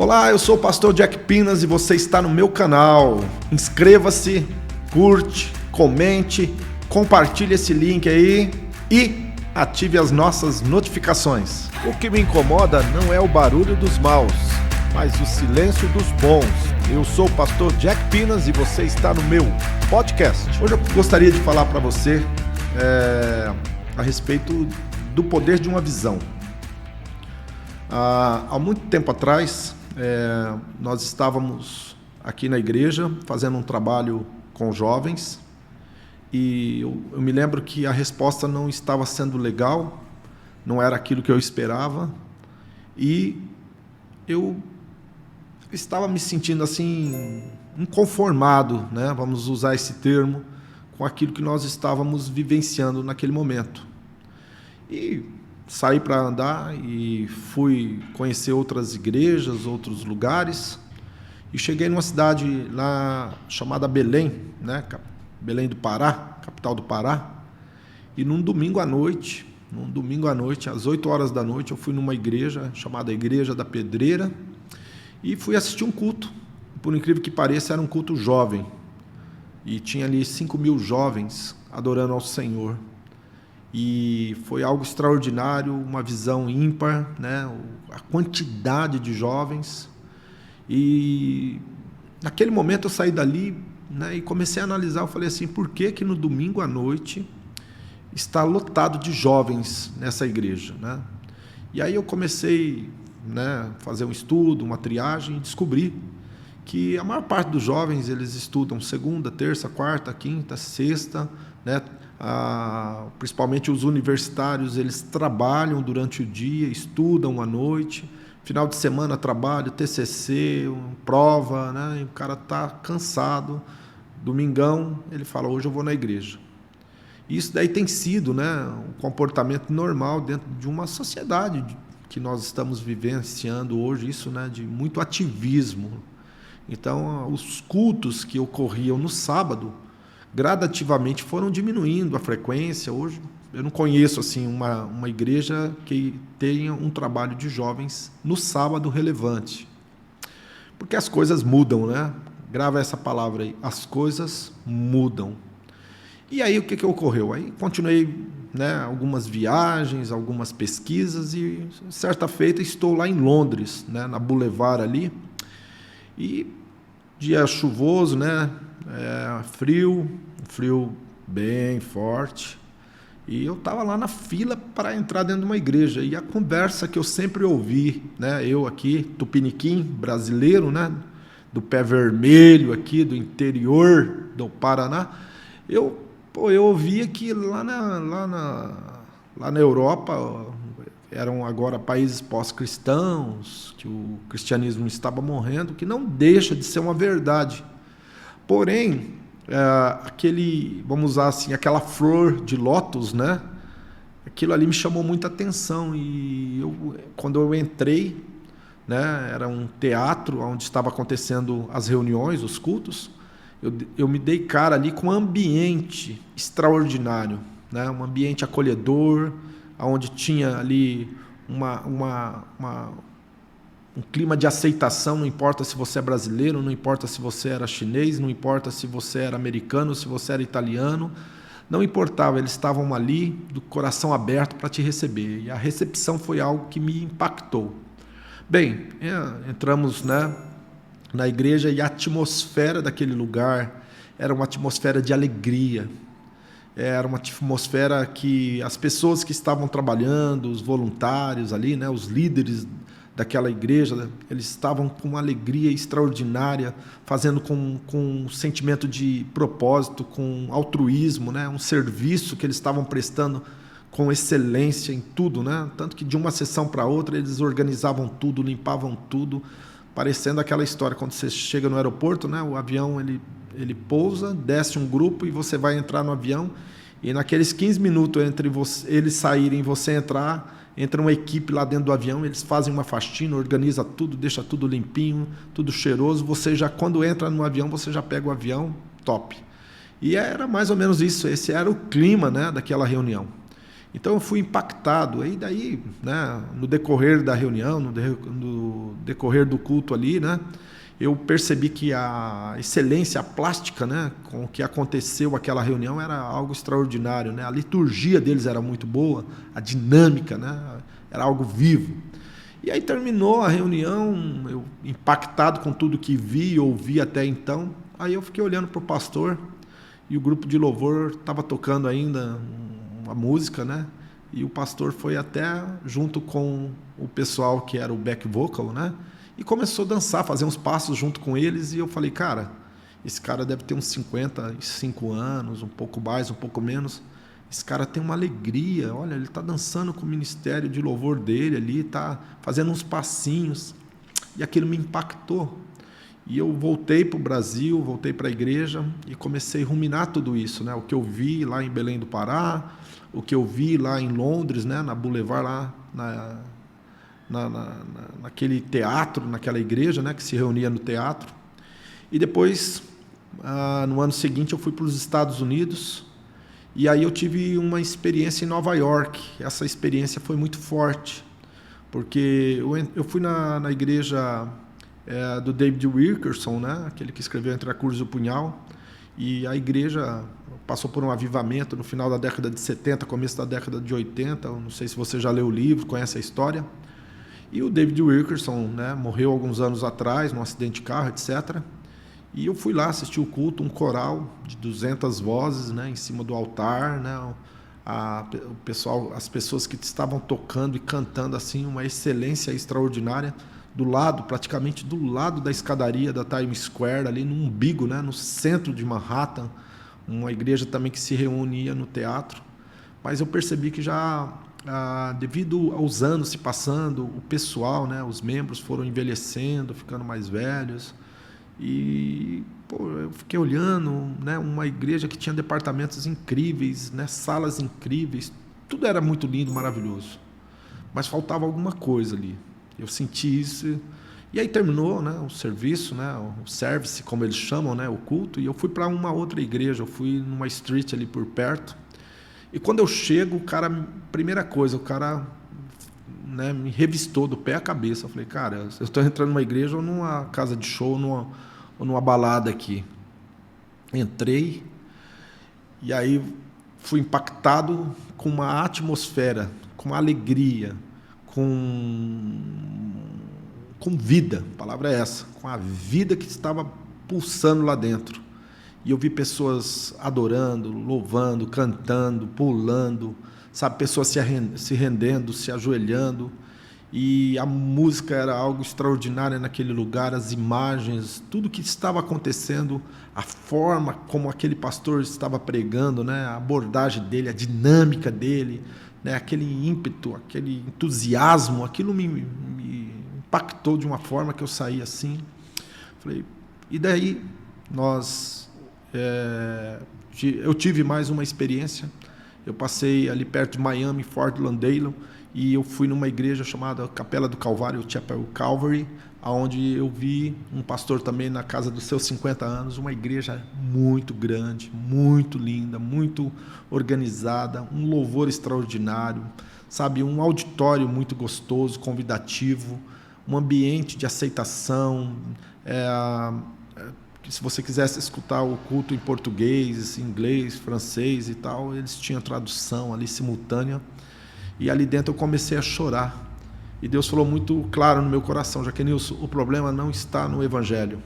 Olá, eu sou o pastor Jack Pinas e você está no meu canal. Inscreva-se, curte, comente, compartilhe esse link aí e ative as nossas notificações. O que me incomoda não é o barulho dos maus, mas o silêncio dos bons. Eu sou o pastor Jack Pinas e você está no meu podcast. Hoje eu gostaria de falar para você a respeito do poder de uma visão. Há muito tempo atrás, nós estávamos aqui na igreja fazendo um trabalho com jovens e eu me lembro que a resposta não estava sendo legal, não era aquilo que eu esperava e eu estava me sentindo assim inconformado, né? Vamos usar esse termo, com aquilo que nós estávamos vivenciando naquele momento. E saí para andar e fui conhecer outras igrejas, outros lugares, e cheguei numa cidade lá chamada Belém, né? Belém do Pará, capital do Pará, e num domingo à noite, às 8 horas da noite, eu fui numa igreja chamada Igreja da Pedreira e fui assistir um culto. Por incrível que pareça, era um culto jovem, e tinha ali 5.000 jovens adorando ao Senhor. E foi algo extraordinário, uma visão ímpar, né? A quantidade de jovens. E naquele momento eu saí dali, né, e comecei a analisar. Eu falei assim, por que no domingo à noite está lotado de jovens nessa igreja, né? E aí eu comecei, né, a fazer um estudo, uma triagem, e descobri que a maior parte dos jovens eles estudam segunda, terça, quarta, quinta, sexta, né? Principalmente os universitários, eles trabalham durante o dia, estudam à noite, final de semana trabalho, TCC, prova, né? E o cara está cansado, domingão, ele fala, hoje eu vou na igreja. Isso daí tem sido, né, um comportamento normal dentro de uma sociedade que nós estamos vivenciando hoje, isso, né, de muito ativismo. Então, os cultos que ocorriam no sábado, gradativamente foram diminuindo a frequência. Hoje eu não conheço assim uma igreja que tenha um trabalho de jovens no sábado relevante, porque as coisas mudam, né? Grava essa palavra aí, as coisas mudam. E aí o que ocorreu? Aí continuei, né, algumas viagens, algumas pesquisas e certa feita estou lá em Londres, né, na Boulevard ali, e dia chuvoso, né? Frio bem forte, e eu estava lá na fila para entrar dentro de uma igreja, e a conversa que eu sempre ouvi, né, eu aqui, tupiniquim, brasileiro, né, do pé vermelho aqui, do interior do Paraná, eu ouvia que lá na Europa, eram agora países pós-cristãos, que o cristianismo estava morrendo, que não deixa de ser uma verdade. Porém, vamos usar assim, aquela flor de lótus, né? Aquilo ali me chamou muita atenção, e quando eu entrei, né, era um teatro onde estava acontecendo as reuniões, os cultos, eu me dei cara ali com um ambiente extraordinário, né? Um ambiente acolhedor, onde tinha ali um clima de aceitação, não importa se você é brasileiro, não importa se você era chinês, não importa se você era americano, se você era italiano, não importava, eles estavam ali do coração aberto para te receber, e a recepção foi algo que me impactou. Bem, entramos, né, na igreja, e a atmosfera daquele lugar era uma atmosfera de alegria, era uma atmosfera que as pessoas que estavam trabalhando, os voluntários ali, né, os líderes daquela igreja, eles estavam com uma alegria extraordinária, fazendo com um sentimento de propósito, com altruísmo, né, um serviço que eles estavam prestando com excelência em tudo, né, tanto que de uma sessão para outra eles organizavam tudo, limpavam tudo, parecendo aquela história, quando você chega no aeroporto, né, o avião ele pousa, desce um grupo e você vai entrar no avião, e naqueles 15 minutos entre eles saírem e você entrar, entra uma equipe lá dentro do avião, eles fazem uma faxina, organiza tudo, deixa tudo limpinho, tudo cheiroso, você já, quando entra no avião, você já pega o avião, top. E era mais ou menos isso, esse era o clima, né, daquela reunião. Então eu fui impactado. E daí, né, no decorrer da reunião, no decorrer do culto ali, né, eu percebi que a excelência plástica, né, com o que aconteceu aquela reunião era algo extraordinário, né? A liturgia deles era muito boa, a dinâmica, né, era algo vivo. E aí terminou a reunião, eu impactado com tudo que vi e ouvi até então. Aí eu fiquei olhando para o pastor e o grupo de louvor estava tocando ainda uma música, né? E o pastor foi até junto com o pessoal que era o back vocal, né? E começou a dançar, fazer uns passos junto com eles. E eu falei, cara, esse cara deve ter uns 55 anos, um pouco mais, um pouco menos. Esse cara tem uma alegria, olha, ele está dançando com o ministério de louvor dele ali, está fazendo uns passinhos. E aquilo me impactou. E eu voltei para o Brasil, voltei para a igreja e comecei a ruminar tudo isso, né? O que eu vi lá em Belém do Pará, o que eu vi lá em Londres, né? Na Boulevard, lá naquele teatro, naquela igreja, né? Que se reunia no teatro. E depois, no ano seguinte, eu fui para os Estados Unidos. E aí eu tive uma experiência em Nova York. Essa experiência foi muito forte, porque eu fui na igreja do David Wilkerson, né? Aquele que escreveu Entre a Cruz e o Punhal, e a igreja passou por um avivamento no final da década de 70, começo da década de 80, eu não sei se você já leu o livro, conhece a história, e o David Wilkerson, né, morreu alguns anos atrás, num acidente de carro, etc., e eu fui lá assistir o culto, um coral de 200 vozes, né, em cima do altar, né, o pessoal, as pessoas que estavam tocando e cantando assim, uma excelência extraordinária, praticamente do lado da escadaria da Times Square, ali no umbigo, né, no centro de Manhattan, uma igreja também que se reunia no teatro. Mas eu percebi que já, devido aos anos se passando, o pessoal, né, os membros foram envelhecendo, ficando mais velhos, e eu fiquei olhando, né, uma igreja que tinha departamentos incríveis, né, salas incríveis, tudo era muito lindo, maravilhoso, mas faltava alguma coisa ali. Eu senti isso, e aí terminou, né, o serviço, né, o service, como eles chamam, né, o culto, e eu fui para uma outra igreja, eu fui numa street ali por perto, e quando eu chego, o cara, primeira coisa, o cara, né, me revistou do pé à cabeça. Eu falei, cara, eu estou entrando numa igreja ou numa casa de show, ou numa balada aqui. Entrei, e aí fui impactado com uma atmosfera, com uma alegria, com vida, a palavra é essa, com a vida que estava pulsando lá dentro. E eu vi pessoas adorando, louvando, cantando, pulando, sabe, pessoas se rendendo, se ajoelhando, e a música era algo extraordinário naquele lugar, as imagens, tudo que estava acontecendo, a forma como aquele pastor estava pregando, né, a abordagem dele, a dinâmica dele, né, aquele ímpeto, aquele entusiasmo, aquilo me impactou de uma forma que eu saí assim. Falei, e daí eu tive mais uma experiência. Eu passei ali perto de Miami, Fort Lauderdale, e eu fui numa igreja chamada Capela do Calvário, Chapel Calvary, onde eu vi um pastor também na casa dos seus 50 anos, uma igreja muito grande, muito linda, muito organizada, um louvor extraordinário, sabe, um auditório muito gostoso, convidativo, um ambiente de aceitação, se você quisesse escutar o culto em português, inglês, francês e tal, eles tinham tradução ali simultânea, e ali dentro eu comecei a chorar, e Deus falou muito claro no meu coração, Jaquenilson, o problema não está no Evangelho,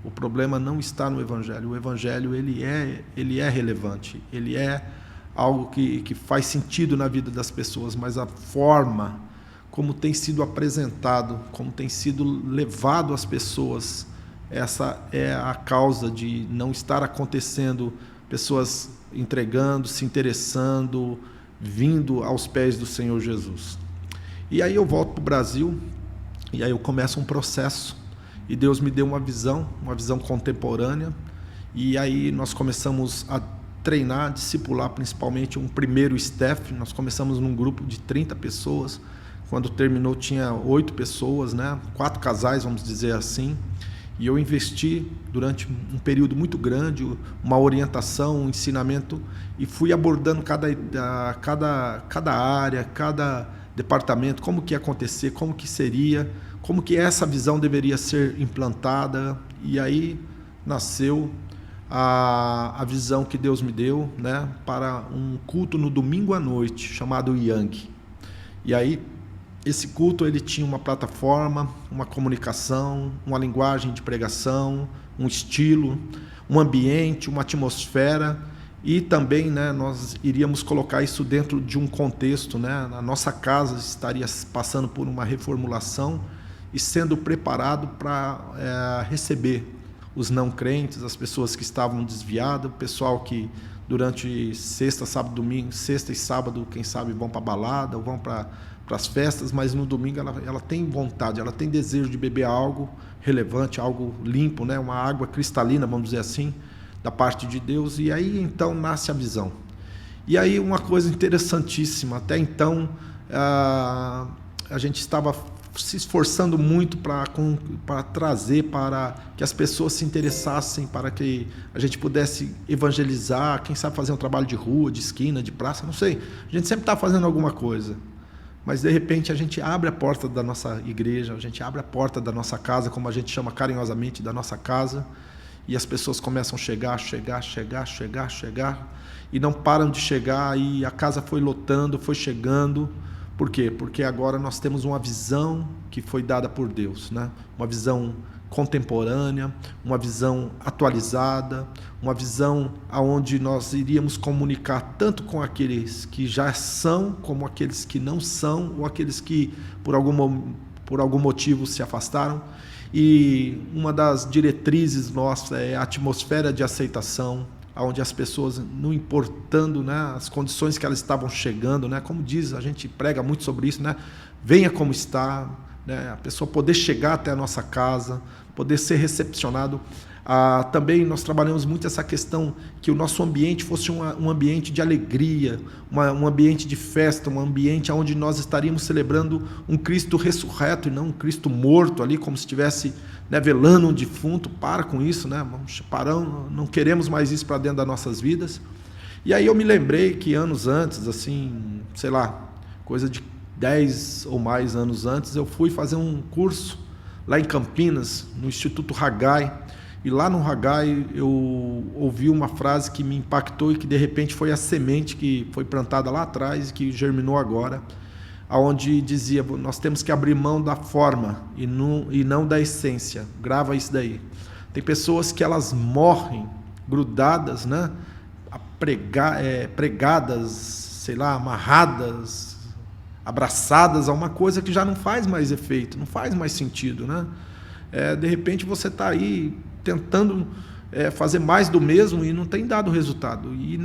o problema não está no Evangelho, o Evangelho ele é relevante, ele é algo que faz sentido na vida das pessoas, mas a forma como tem sido apresentado, como tem sido levado às pessoas, essa é a causa de não estar acontecendo, pessoas entregando, se interessando, vindo aos pés do Senhor Jesus. E aí eu volto para o Brasil, e aí eu começo um processo, e Deus me deu uma visão contemporânea, e aí nós começamos a treinar, discipular principalmente um primeiro staff. Nós começamos num grupo de 30 pessoas, quando terminou tinha 8 pessoas, né? 4 casais, vamos dizer assim, E eu investi durante um período muito grande, uma orientação, um ensinamento, e fui abordando cada área, cada departamento, como que ia acontecer, como que seria, como que essa visão deveria ser implantada. E aí nasceu a visão que Deus me deu, né, para um culto no domingo à noite, chamado Yang. E aí, esse culto ele tinha uma plataforma, uma comunicação, uma linguagem de pregação, um estilo, um ambiente, uma atmosfera, e também, né, nós iríamos colocar isso dentro de um contexto, né? A nossa casa estaria passando por uma reformulação e sendo preparado para receber os não crentes, as pessoas que estavam desviadas, o pessoal que durante sexta, sábado, domingo, sexta e sábado, quem sabe vão para a balada ou vão para as festas, mas no domingo ela tem vontade, ela tem desejo de beber algo relevante, algo limpo, né? Uma água cristalina, vamos dizer assim, da parte de Deus. E aí então nasce a visão. E aí uma coisa interessantíssima, até então a gente estava se esforçando muito para trazer, para que as pessoas se interessassem, para que a gente pudesse evangelizar, quem sabe fazer um trabalho de rua, de esquina, de praça, não sei. A gente sempre está fazendo alguma coisa. Mas, de repente, a gente abre a porta da nossa igreja, a gente abre a porta da nossa casa, como a gente chama carinhosamente da nossa casa, e as pessoas começam a chegar, e não param de chegar, e a casa foi lotando, foi chegando. Por quê? Porque agora nós temos uma visão que foi dada por Deus, né? Uma visão contemporânea, uma visão atualizada, uma visão aonde nós iríamos comunicar tanto com aqueles que já são, como aqueles que não são, ou aqueles que por algum motivo se afastaram. E uma das diretrizes nossas é a atmosfera de aceitação, onde as pessoas, não importando, né, as condições que elas estavam chegando, né, como diz, a gente prega muito sobre isso, né, venha como está, né, a pessoa poder chegar até a nossa casa, poder ser recepcionado. Também nós trabalhamos muito essa questão que o nosso ambiente fosse um ambiente de alegria, um ambiente de festa, um ambiente onde nós estaríamos celebrando um Cristo ressurreto e não um Cristo morto ali, como se estivesse, né, velando um defunto. Para com isso, né? Não queremos mais isso para dentro das nossas vidas. E aí eu me lembrei que anos antes, assim, sei lá, coisa de 10 ou mais anos antes, eu fui fazer um curso lá em Campinas, no Instituto Haggai. E lá no Haggai eu ouvi uma frase que me impactou e que de repente foi a semente que foi plantada lá atrás e que germinou agora, aonde dizia: nós temos que abrir mão da forma e não da essência. Grava isso daí. Tem pessoas que elas morrem grudadas, né? Pregadas, sei lá, amarradas, abraçadas a uma coisa que já não faz mais efeito, não faz mais sentido, né? De repente você está aí tentando fazer mais do mesmo e não tem dado resultado. E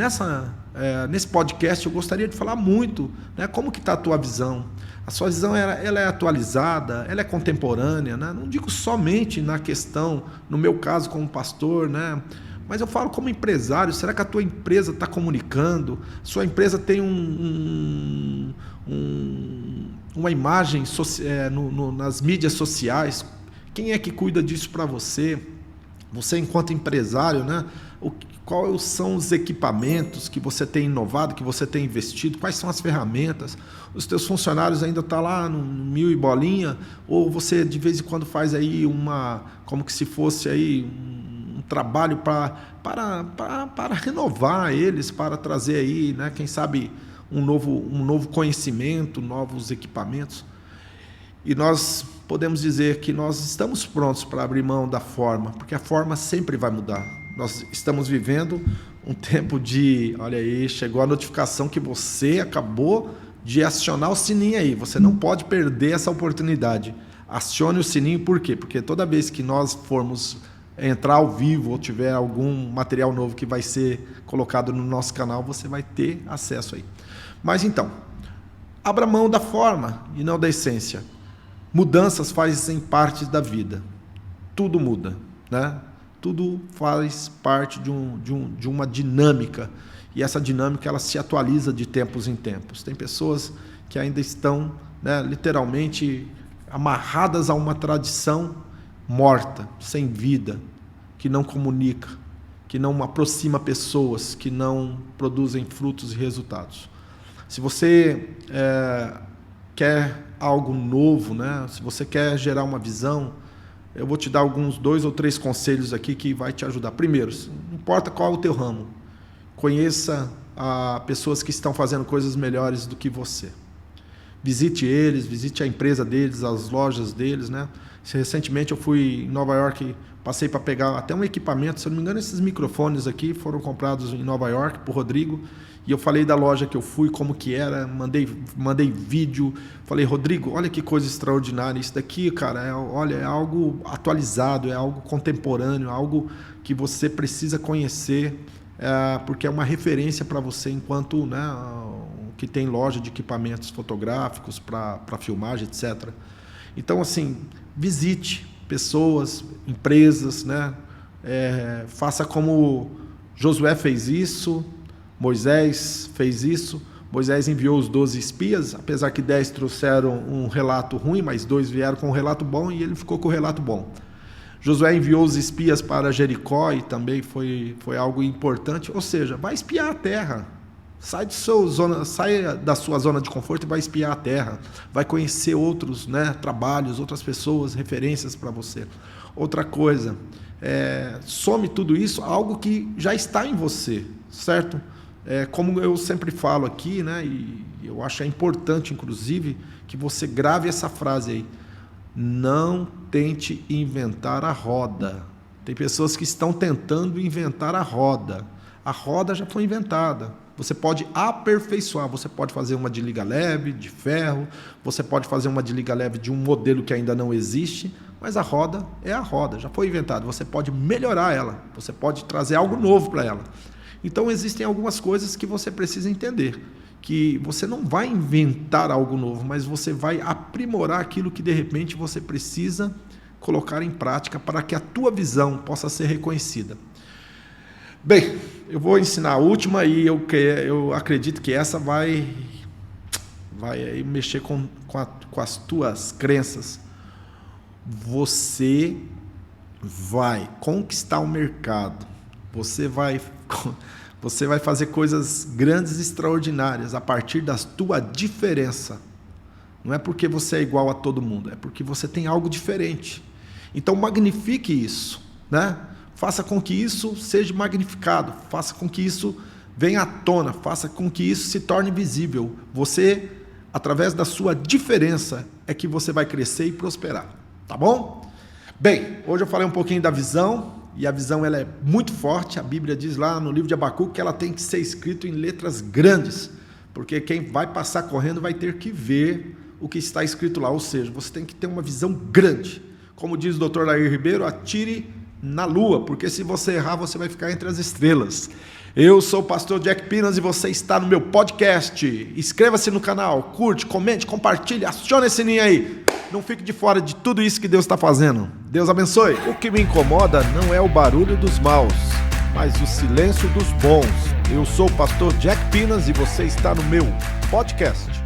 nesse podcast eu gostaria de falar muito, né, como que está a tua visão. A sua visão ela é atualizada, ela é contemporânea, né? Não digo somente na questão, no meu caso como pastor, né? Mas eu falo como empresário. Será que a tua empresa está comunicando? Sua empresa tem uma imagem nas mídias sociais? Quem é que cuida disso para você? Você, enquanto empresário, né? Quais são os equipamentos que você tem inovado, que você tem investido? Quais são as ferramentas? Os teus funcionários ainda estão lá no 1000 e bolinha? Ou você, de vez em quando, faz aí como que se fosse aí um trabalho para renovar eles, para trazer aí, né, quem sabe, um novo conhecimento, novos equipamentos? E nós podemos dizer que nós estamos prontos para abrir mão da forma, porque a forma sempre vai mudar. Nós estamos vivendo um tempo olha aí, chegou a notificação que você acabou de acionar o sininho aí. Você não pode perder essa oportunidade. Acione o sininho, por quê? Porque toda vez que nós formos entrar ao vivo ou tiver algum material novo que vai ser colocado no nosso canal, você vai ter acesso aí. Mas então, abra mão da forma e não da essência. Mudanças fazem parte da vida. Tudo muda, né? Tudo faz parte de uma dinâmica. E essa dinâmica ela se atualiza de tempos em tempos. Tem pessoas que ainda estão, né, literalmente amarradas a uma tradição morta, sem vida, que não comunica, que não aproxima pessoas, que não produzem frutos e resultados. Se você quer algo novo, né? Se você quer gerar uma visão, eu vou te dar 2 ou 3 conselhos aqui que vai te ajudar. Primeiro, não importa qual é o teu ramo, conheça pessoas que estão fazendo coisas melhores do que você. Visite eles, visite a empresa deles, as lojas deles, né? Recentemente eu fui em Nova York, passei para pegar até um equipamento, se eu não me engano esses microfones aqui foram comprados em Nova York por Rodrigo, e eu falei da loja que eu fui, como que era, mandei vídeo, falei, Rodrigo, olha que coisa extraordinária, isso daqui, cara, é algo atualizado, é algo contemporâneo, é algo que você precisa conhecer, porque é uma referência para você enquanto, né, que tem loja de equipamentos fotográficos para filmagem, etc. Então, assim, visite pessoas, empresas, né? Faça como Josué fez isso, Moisés fez isso. Moisés enviou os 12 espias, apesar que 10 trouxeram um relato ruim, mas 2 vieram com um relato bom e ele ficou com o relato bom. Josué enviou os espias para Jericó e também foi algo importante. Ou seja, vai espiar a terra. Sai da sua zona de conforto e vai espiar a terra. Vai conhecer outros, né, trabalhos, outras pessoas, referências para você. Outra coisa, some tudo isso, algo que já está em você, certo? Como eu sempre falo aqui, né, e eu acho importante, inclusive, que você grave essa frase aí. Não tente inventar a roda. Tem pessoas que estão tentando inventar a roda. A roda já foi inventada. Você pode aperfeiçoar, você pode fazer uma de liga leve, de ferro, você pode fazer uma de liga leve de um modelo que ainda não existe, mas a roda é a roda, já foi inventada. Você pode melhorar ela, você pode trazer algo novo para ela. Então existem algumas coisas que você precisa entender, que você não vai inventar algo novo, mas você vai aprimorar aquilo que de repente você precisa colocar em prática para que a tua visão possa ser reconhecida. Bem, eu vou ensinar a última e eu acredito que essa vai mexer com as tuas crenças. Você vai conquistar o mercado, você vai fazer coisas grandes e extraordinárias a partir da tua diferença. Não é porque você é igual a todo mundo, é porque você tem algo diferente. Então magnifique isso, né? Faça com que isso seja magnificado, faça com que isso venha à tona, faça com que isso se torne visível. Você, através da sua diferença, é que você vai crescer e prosperar, tá bom? Bem, hoje eu falei um pouquinho da visão, e a visão ela é muito forte. A Bíblia diz lá no livro de Abacuque que ela tem que ser escrita em letras grandes, porque quem vai passar correndo vai ter que ver o que está escrito lá, ou seja, você tem que ter uma visão grande. Como diz o Dr. Lair Ribeiro, atire na lua, porque se você errar, você vai ficar entre as estrelas. Eu sou o pastor Jack Pinas e você está no meu podcast. Inscreva-se no canal, curte, comente, compartilhe, acione esse sininho aí. Não fique de fora de tudo isso que Deus está fazendo. Deus abençoe. O que me incomoda não é o barulho dos maus, mas o silêncio dos bons. Eu sou o pastor Jack Pinas e você está no meu podcast.